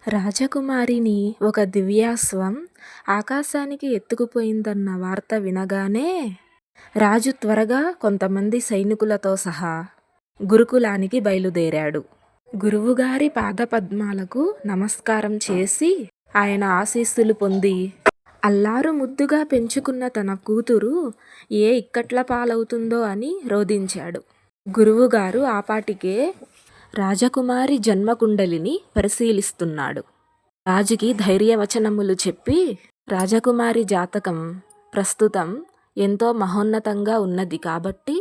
రాజకుమారిని ఒక దివ్యాశ్వం ఆకాశానికి ఎత్తుకుపోయిందన్న వార్త వినగానే రాజు త్వరగా కొంతమంది సైనికులతో సహా గురుకులానికి బయలుదేరాడు. గురువుగారి పాదపద్మాలకు నమస్కారం చేసి ఆయన ఆశీస్సులు పొంది అల్లారు ముద్దుగా పెంచుకున్న తన కూతురు ఏ ఇక్కట్ల పాలవుతుందో అని రోదించాడు. గురువుగారు ఆపాటికే రాజకుమారి జన్మకుండలిని పరిశీలిస్తున్నాడు. రాజుకి ధైర్యవచనములు చెప్పి రాజకుమారి జాతకం ప్రస్తుతం ఎంతో మహోన్నతంగా ఉన్నది కాబట్టి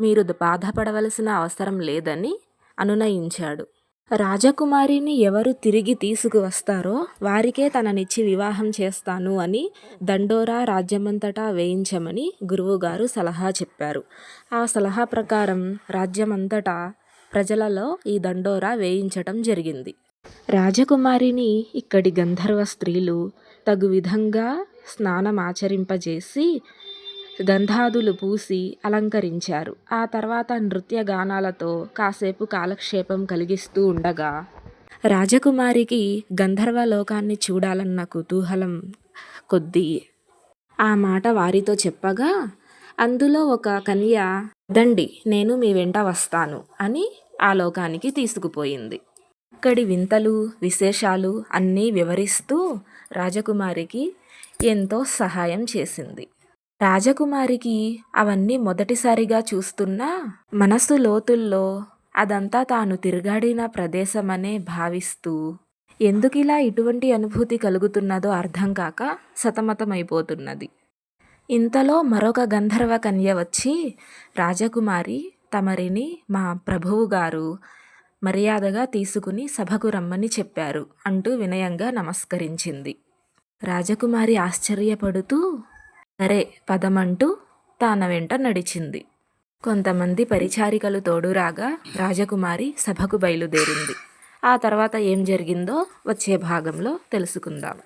మీరు బాధపడవలసిన అవసరం లేదని అనునయించాడు. రాజకుమారిని ఎవరు తిరిగి తీసుకువస్తారో వారికే తననిచ్చి వివాహం చేస్తాను అని దండోరా రాజ్యమంతటా వేయించమని గురువుగారు సలహా చెప్పారు. ఆ సలహా ప్రకారం రాజ్యమంతటా ప్రజలలో ఈ దండోరా వేయించటం జరిగింది. రాజకుమారిని ఇక్కడి గంధర్వ స్త్రీలు తగు విధంగా స్నానమాచరింపజేసి గంధాదులు పూసి అలంకరించారు. ఆ తర్వాత నృత్యగానాలతో కాసేపు కాలక్షేపం కలిగిస్తూ ఉండగా రాజకుమారికి గంధర్వలోకాన్ని చూడాలన్న కుతూహలం కొద్దీ ఆ మాట వారితో చెప్పగా అందులో ఒక కన్య "దండి, నేను మీ వెంట వస్తాను" అని ఆ లోకానికి తీసుకుపోయింది. అక్కడి వింతలు విశేషాలు అన్నీ వివరిస్తూ రాజకుమారికి ఎంతో సహాయం చేసింది. రాజకుమారికి అవన్నీ మొదటిసారిగా చూస్తున్నా మనసు లోతుల్లో అదంతా తాను తిరుగాడిన ప్రదేశమనే భావిస్తూ ఎందుకిలా ఇటువంటి అనుభూతి కలుగుతున్నదో అర్థం కాక సతమతమైపోతున్నది. ఇంతలో మరొక గంధర్వ కన్య వచ్చి రాజకుమారి, తమరిని మా ప్రభువుగారు మర్యాదగా తీసుకుని సభకు రమ్మని చెప్పారు అంటూ వినయంగా నమస్కరించింది. రాజకుమారి ఆశ్చర్యపడుతూ సరే పదమంటూ తన వెంట నడిచింది. కొంతమంది పరిచారికలు తోడురాగా రాజకుమారి సభకు బయలుదేరింది. ఆ తర్వాత ఏం జరిగిందో వచ్చే భాగంలో తెలుసుకుందాం.